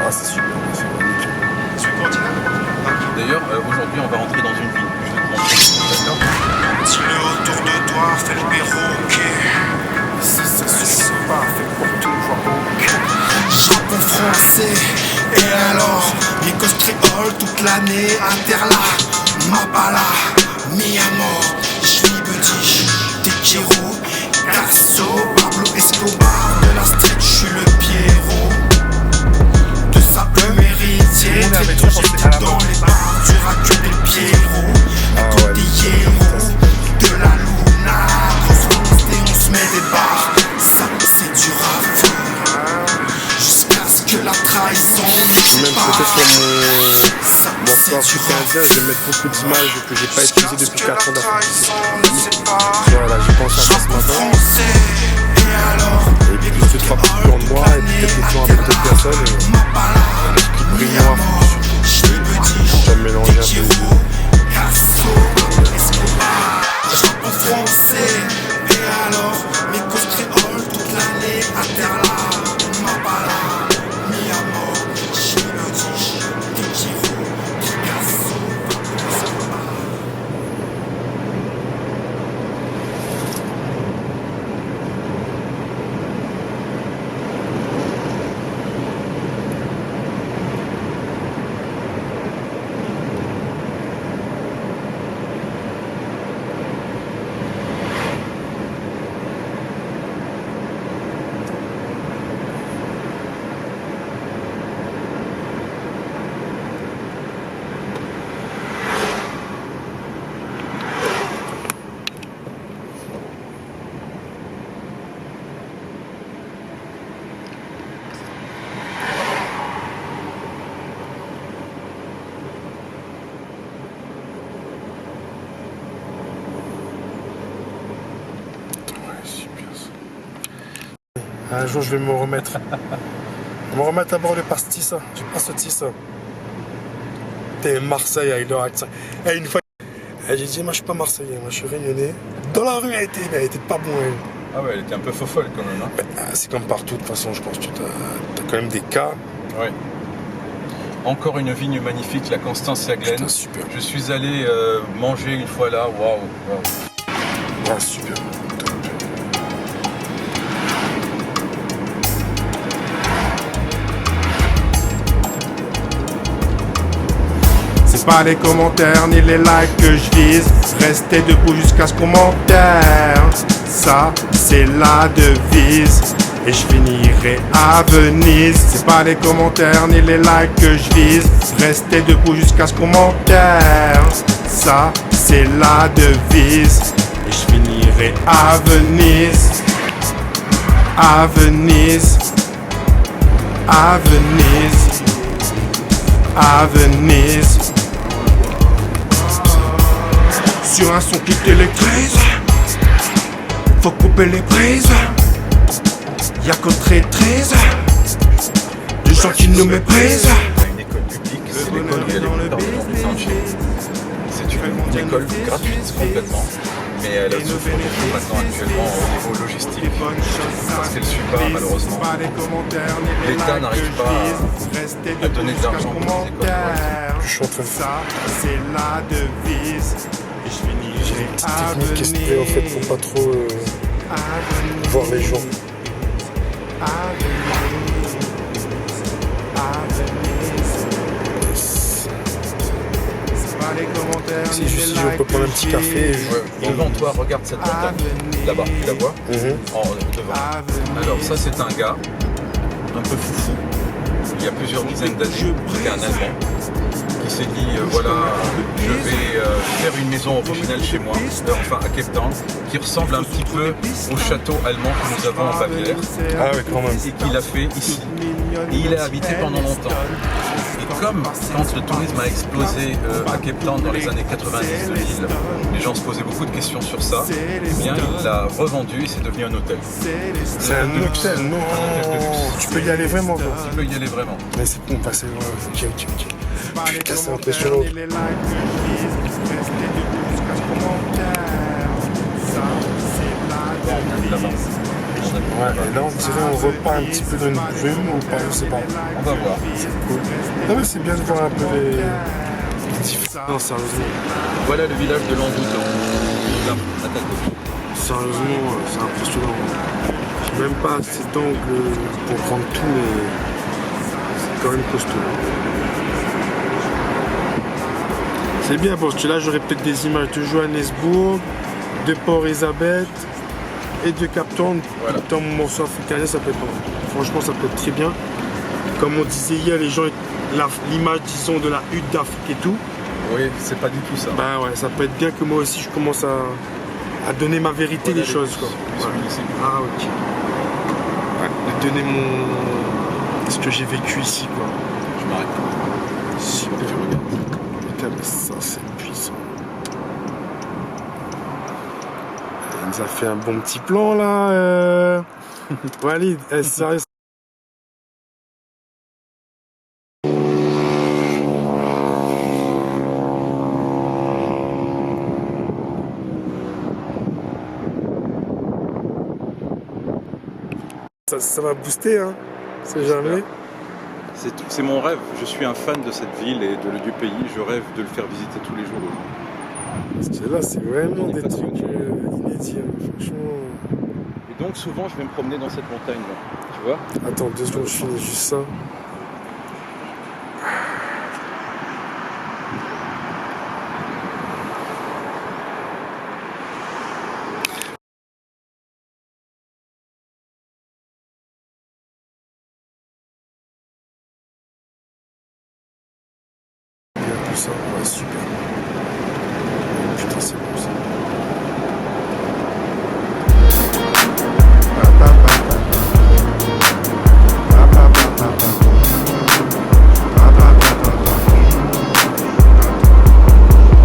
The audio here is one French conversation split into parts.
Ah, c'est super, c'est magnifique. D'ailleurs, aujourd'hui, on va rentrer dans une ville. Je vais te montrer. D'accord? Dis-le autour de toi, fais le perroquet. Ça suffit pas, fais pour toujours ok. Japon français, et alors les gosses créoles toute l'année, Interla, Mapala, Miamor, Jibeti, Tekiro, Casso, Pablo Escobar, de la street, je suis le Pierrot. De ça peu méritier, très tôt j'étais dans les bars, du rack des Pierrot, le cordillero, de la Luna, grosse et on se met des barres, ça c'est du rap. Jusqu'à ce que la trahison Même peut-être sur mon sport africain indien, je vais mettre beaucoup d'images que j'ai pas utilisées depuis 4 ans d'Afrique. Voilà, j'y pense à ça ce matin. Et puis je fais 3 petits plans de moi et puis quelques plans avec d'autres personnes. Et ce qui brille noir, ça me mélange un peu. Japon français, et alors mes causes créoles toute l'année, Interla, Mapala, Miamor, Jibeti, Tekiro, Picasso, Un jour, je vais me remettre. Me remettre à bord le pastis. Je passe ce tis. T'es Marseille avec leur accent. Et une fois, j'ai dit, moi je suis pas Marseillais, moi je suis réunionnais. Dans la rue, elle était pas bon. Elle. Ah ouais, elle était un peu fofolle quand même. Hein. C'est comme partout, de toute façon, je pense que t'as quand même des cas. Ouais. Encore une vigne magnifique, la Constance Saglen. Putain, super. Je suis allé manger une fois là, waouh. Ah, super. c'est pas les commentaires ni les likes que je vise. Restez debout jusqu'à ce commentaire. Ça, c'est la devise. Et je finirai à Venise. C'est pas les commentaires ni les likes que je vise. Restez debout jusqu'à ce commentaire. Ça, c'est la devise. Et je finirai à Venise. À Venise. À Venise. À Venise. Sur un son qui t'électrise, faut couper les prises. Y'a qu'au traîtrise, des gens qui nous méprisent. Une école publique, c'est l'école où il y a les plupart des gens du Sanchez. C'est une école gratuite complètement, mais elle souffre beaucoup maintenant actuellement au niveau logistique, parce qu'elle ne suit pas malheureusement. L'État n'arrive pas à donner de l'argent pour les écoles. Je suis en train de faire Ça, c'est la devise. Et je finirai une petite à technique qui est exprès en fait pour pas trop voir les gens. Si juste si on peut prendre un petit café. Devant toi, regarde cette montagne, là-bas, tu la vois devant. Alors ça c'est un gars, un peu foufou, il y a plusieurs dizaines d'années, c'était un Allemand, qui s'est dit voilà, je vais faire une maison originale chez moi, enfin à Cape Town, qui ressemble un petit peu au château allemand que nous avons en Bavière. Ah oui, quand même. Et qu'il a fait ici. Et il a habité pendant longtemps. Et comme quand le tourisme a explosé à Cape Town dans les années 90-2000, les gens se posaient beaucoup de questions sur ça, eh bien il l'a revendu et c'est devenu un hôtel. C'est un hôtel, non. Tu peux y aller vraiment. Non. Tu peux y aller vraiment. Mais c'est bon, passer. Ok. Putain, c'est impressionnant. Ouais, et là on dirait on repart un petit peu dans une brume ou pas, je sais pas. On va voir. C'est cool. Non mais c'est bien de voir un peu les différences, sérieusement. Voilà le village de Landoutan. Là, à ta gauche. Sérieusement, c'est impressionnant. J'ai même pas assez d'angle pour prendre tout, mais c'est quand même costaud. C'est bien parce que là j'aurais peut-être des images de Johannesburg, de Port-Elizabeth et de Cap Town. Voilà. Dans mon morceau africain, ça peut être pas mal. Franchement, ça peut être très bien. Comme on disait hier, les gens, l'image, disons, de la hutte d'Afrique et tout. Oui, c'est pas du tout ça. Ben ouais, ça peut être bien que moi aussi je commence à donner ma vérité des choses, quoi. Ici. Ah ok. Ouais, de donner ce que j'ai vécu ici, quoi. Je m'arrête. Super. Putain, mais ça c'est puissant. Il nous a fait un bon petit plan là. Walid, sérieux. Ça va booster, hein. C'est jamais. C'est mon rêve. Je suis un fan de cette ville et du pays. Je rêve de le faire visiter tous les jours. Parce que là, c'est vraiment des trucs inédits, hein. Franchement. Et donc souvent, je vais me promener dans cette montagne-là. Tu vois? Attends, 2 secondes, je finis juste ça. Bien tout ça, ouais, super. Putain, c'est bon ça.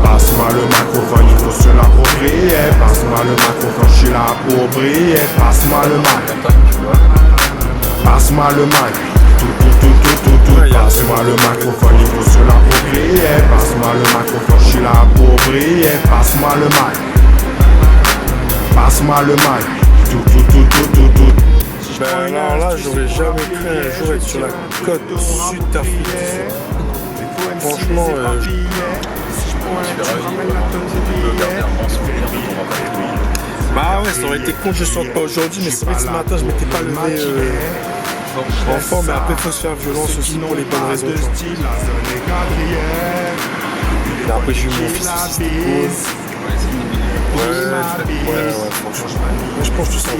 Passe-moi le microphone, il faut se l'approprier. Passe-moi le microphone, je suis là pour briller. Passe-moi le mic, passe-moi le mic. Tout. Passe-moi le microphone, il faut se l'approprier. Passe-moi le microphone, je suis là pour briller. Passe-moi le mic, passe-moi le mic. Tout. Ben alors là, j'aurais jamais cru un jour être sur la côte sud d'Afrique. Franchement, Tu verras, tu peux garder un bon souvenir de ton rapport. bah ouais, ça aurait été con que je sorte pas aujourd'hui, mais c'est vrai que ce matin, je m'étais pas levé en forme, mais après, il faut se faire violence aussi pour les bonnes raisons. Et après, j'ai eu mon fils aussi, c'était cool. Ouais, franchement. Moi, je pense que ça va.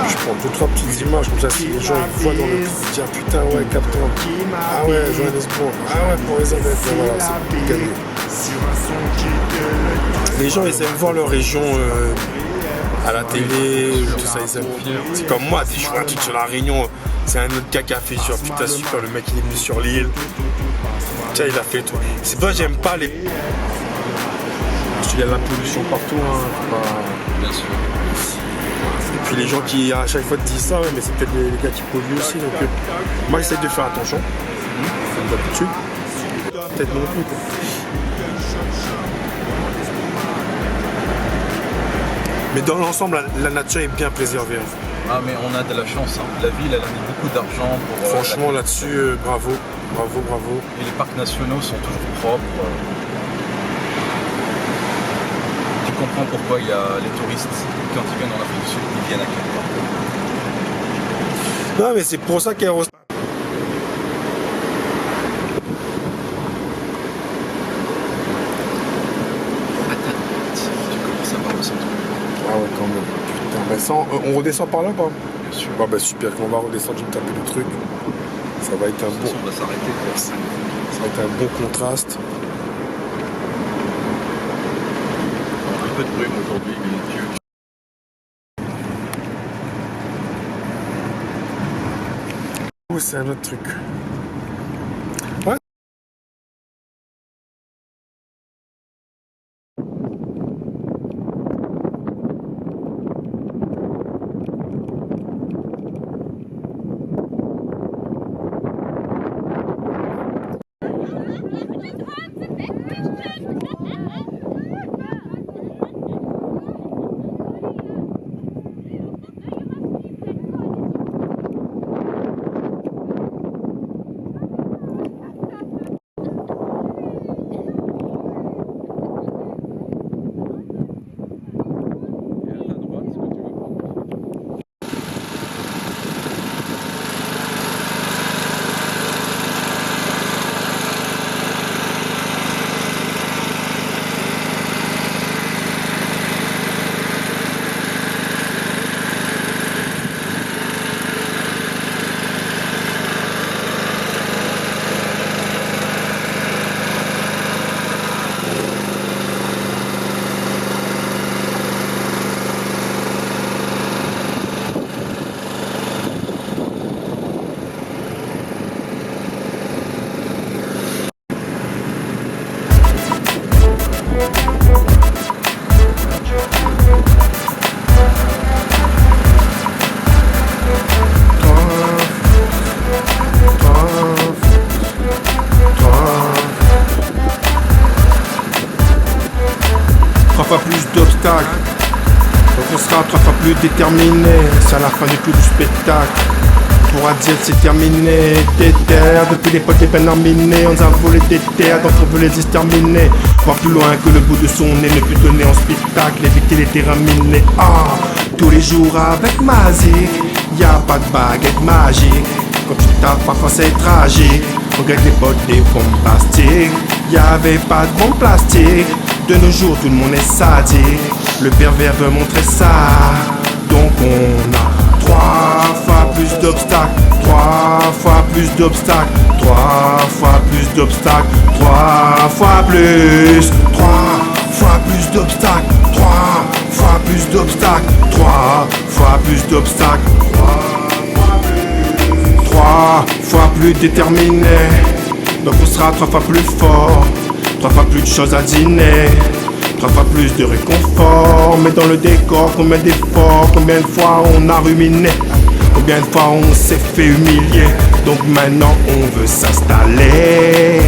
Je prends 2-3 petites images comme ça, si les gens ils voient dans le clip, ils disent ah putain, ouais, Cap Town. Ah ouais, Johannesburg. Ah ouais, Port-Elizabeth. Voilà, c'est gagné. Les gens, ils aiment voir leur région à la télé, tout ça, ils aiment. C'est comme moi, si je vois un truc sur la Réunion, c'est un autre gars qui a fait sur putain, super, le mec il est venu sur l'île. Tiens, il a fait tout. C'est pas, j'aime pas les. Parce qu'il y a de la pollution partout, hein. Bien sûr. Et puis les gens qui à chaque fois te disent ça, ouais, mais c'est peut-être les gars qui polluent aussi. Donc moi j'essaie de faire attention, comme d'habitude. Peut-être non plus, quoi. Mais dans l'ensemble, la nature est bien préservée. Hein. Ah mais on a de la chance. Hein. La ville, elle a mis beaucoup d'argent pour. Franchement là-dessus, bravo. Et les parcs nationaux sont toujours propres. Tu comprends pourquoi il y a les touristes, quand ils viennent en Afrique du Sud, ils viennent à quelque part. Non mais c'est pour ça qu'Aéros. Tu commences à voir le centre. Ah ouais quand même. Putain, bah ça, on redescend par là ou pas? Bien sûr. Bah super, quand on va redescendre, je vais me taper le truc. Ça va être un bon. On va s'arrêter. Ça va être un bon contraste. Un peu de brume aujourd'hui, mais Dieu. Oh, c'est un autre truc. Ouais. déterminé, c'est à la fin du tout du spectacle. On pourra dire que c'est terminé, des terres, depuis l'époque des peines emminées, on nous a volé des terres, donc on veut les exterminer. Voir plus loin que le bout de son nez, ne plus donner en spectacle, éviter les terrains minés. Ah, tous les jours avec Mazik, y a pas de baguette magique. Quand tu tapes, parfois c'est tragique. Regarde les bottes des bombes plastiques. Y avait pas de bombes plastiques. De nos jours, tout le monde est sadique. Le pervers veut montrer ça. Donc on a 3 fois plus d'obstacles. 3 fois plus d'obstacles. 3 fois plus d'obstacles. 3 fois plus. 3 fois plus d'obstacles. 3 fois plus d'obstacles. 3 fois plus d'obstacles. 3 fois plus déterminé, donc on sera 3 fois plus fort, 3 fois plus de choses à dîner, 3 fois plus de réconfort. Mais dans le décor, combien d'efforts, combien de fois on a ruminé, combien de fois on s'est fait humilier. Donc maintenant on veut s'installer,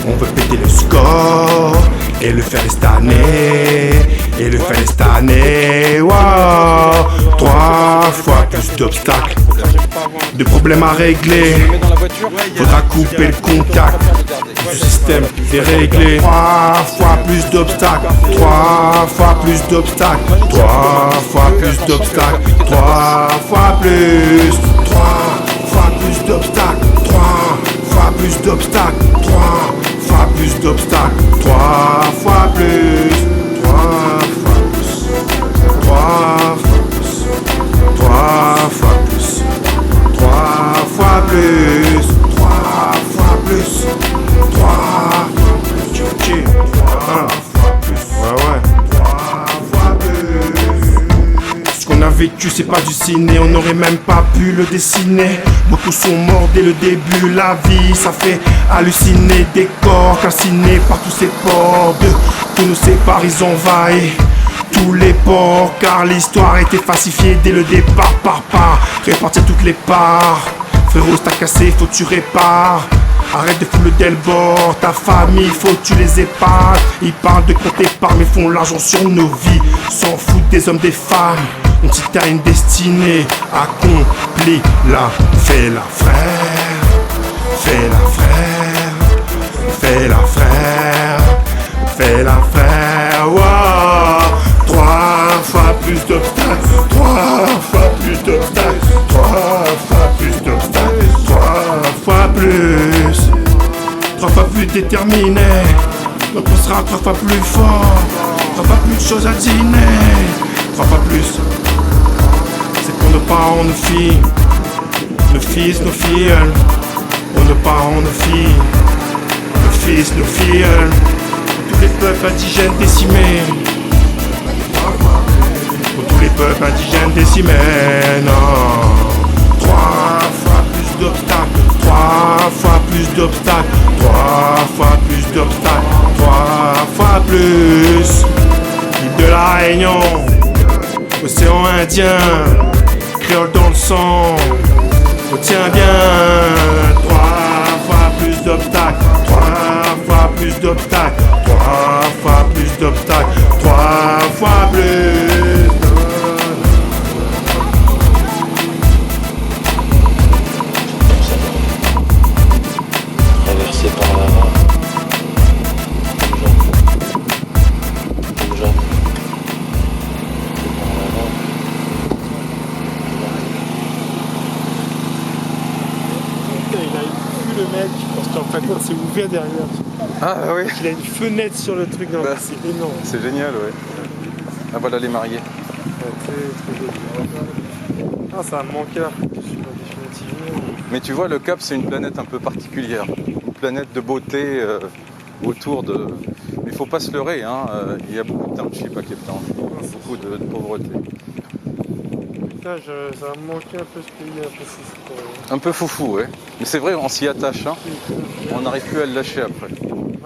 on veut péter le score et le faire cette année, et le faire cette année. Wow. 3 fois plus d'obstacles, de problèmes à régler. Faudra couper le contact du système déréglé. 3 fois plus d'obstacles, 3 fois plus d'obstacles, 3 fois plus d'obstacles, 3 fois plus, 3 fois plus d'obstacles, 3 fois plus d'obstacles, 3 fois plus d'obstacles, 3 fois plus, 3 fois plus, 3 fois plus, 3 fois plus, 3 fois plus, 3 fois plus, 3 fois plus, ce qu'on a vécu c'est pas du ciné, on n'aurait même pas pu le dessiner. Beaucoup sont morts dès le début, la vie ça fait halluciner. Des corps calcinés par tous ces ports, de tous nous séparent, ils envahissent tous les ports, car l'histoire était falsifiée dès le départ par part, répartir toutes les parts. Frérot, t'as cassé, faut que tu répares. Arrête de foutre le delbord, ta famille, faut que tu les épargnes. Ils parlent de compter par mais font l'argent sur nos vies. S'en foutent des hommes, des femmes. On si t'as une destinée accomplie, là, fais la frère. Fais la frère. Fais la frère. Fais la frère. Wow. 3 fois plus d'obstacles. 3 fois plus d'obstacles. 3 fois plus d'obstacles. 3 fois plus. 3 fois plus déterminé. Donc on sera 3 fois plus fort. 3 fois plus de choses à dîner. 3 fois plus. C'est pour nos parents, nos filles, nos fils, nos filles. Pour nos parents, nos filles, nos fils, nos filles. Tous les peuples indigènes décimés. Pour tous les peuples indigènes décimés. Non. 3 fois plus d'obstacles. 3 fois plus d'obstacles. 3 fois plus d'obstacles. 3 fois plus. L'île de la Réunion, océan Indien, créole dans le sang. Retiens bien. 3 fois plus d'obstacles. 3 fois plus d'obstacles. 3 fois plus d'obstacles. 3 fois plus. Traversé par la Le mec, parce qu'en fait c'est ouvert derrière. Ah oui, Il a une fenêtre sur le truc, Bah, c'est énorme. c'est génial, ouais. Ah voilà les mariés. Très joli. Ah, ça a manqué là, définitivement. Mais tu vois, le Cap, c'est une planète un peu particulière. Une planète de beauté autour de... Mais il faut pas se leurrer, hein. Il y a beaucoup de township à Cape Town. Beaucoup de pauvreté. Putain, ça a manqué un peu ce pays, un peu fou. Un peu foufou, ouais. Mais c'est vrai, on s'y attache, hein. On n'arrive plus à le lâcher après.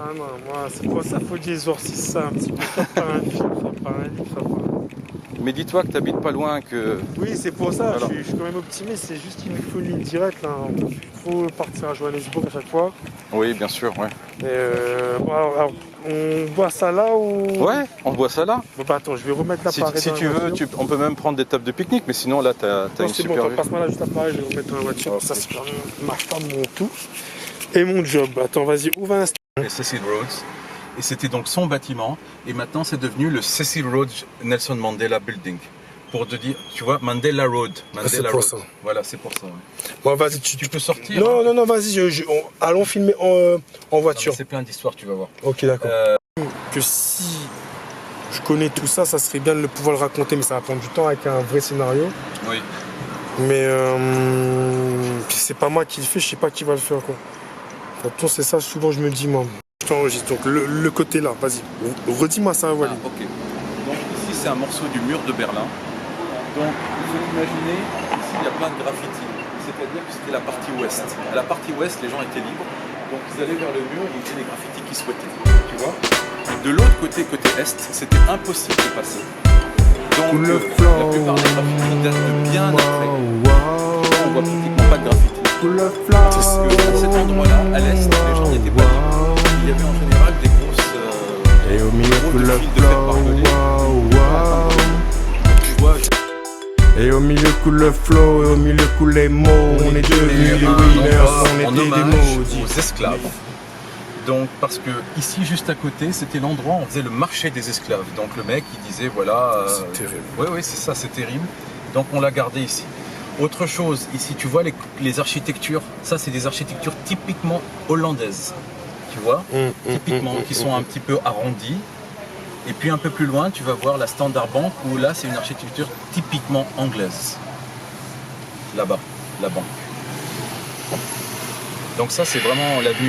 Ah non, moi, c'est pour ça qu'il faut que j'exorcise ça un petit peu. Faire par un film, faire par un livre, faire par un... Mais dis-toi que t'habites pas loin, que... Oui, c'est pour ça, Voilà. je suis quand même optimiste, c'est juste qu'il nous faut une ligne directe, là. On peut plus trop partir à Johannesburg à chaque fois. Oui, bien sûr, ouais. Et, bon, alors, on boit ça là ou... Ouais, on boit ça là. Bon bah attends, je vais remettre Si, l'appareil si dans la tu veux, voiture. on peut même prendre des tables de pique-nique, mais sinon là, t'as Non, une c'est bon, super attends, vue. passe-moi là juste l'appareil, je vais remettre dans la voiture. Ça, c'est quand même ma femme, mon tout. Et mon job. Attends, vas-y, où va l'instant? Et Cecil Rhodes. Et c'était donc son bâtiment. Et maintenant, c'est devenu le Cecil Rhodes Nelson Mandela Building. Pour te dire, tu vois, Mandela Road. Mandela c'est pour Road. ça. Voilà, c'est pour ça. Ouais. Bon, vas-y, Tu peux sortir. Non, hein. non, non, vas-y, allons filmer en Non, voiture. mais c'est plein d'histoires, tu vas voir. Ok, d'accord. Que si je connais tout ça, ça serait bien de le pouvoir le raconter, mais ça va prendre du temps avec un vrai scénario. Oui. Mais c'est pas moi qui le fais, je sais pas qui va le faire quoi. Pourtant c'est ça souvent je me dis moi. Je t'enregistre donc le côté là, vas-y. Redis-moi ça, Walid. Ah, ok. Donc ici, c'est un morceau du mur de Berlin. Donc, il faut imaginer, ici, il y a plein de graffitis. C'est-à-dire que c'était la partie ouest. À la partie ouest, les gens étaient libres. Donc, ils allaient vers le mur, ils faisaient les graffitis qu'ils souhaitaient. Tu vois? De l'autre côté, côté est, c'était impossible de passer. Donc, la plupart des graffitis datent de bien après. On voit pratiquement pas de graffitis. Parce qu'à cet endroit-là, à l'est, les gens n'étaient pas libres. Il y avait en général des grosses... Et au milieu gros de fil de fer barbelé. Tu vois, Et au milieu coule le flow, et au milieu coule les mots. On est devenus les un winners, endroit on en était des hommage maudits. aux esclaves. Donc, parce que ici, juste à côté, c'était l'endroit où on faisait le marché des esclaves. Donc, le mec, il disait, voilà... C'est terrible. Oui, oui, c'est ça, c'est terrible. Donc, on l'a gardé ici. Autre chose, ici, tu vois les architectures. Ça, c'est des architectures typiquement hollandaises. Tu vois, typiquement, qui sont un petit peu arrondies. Et puis un peu plus loin, tu vas voir la Standard Bank, où là, c'est une architecture typiquement anglaise. Là-bas, la banque. Donc ça, c'est vraiment l'avenue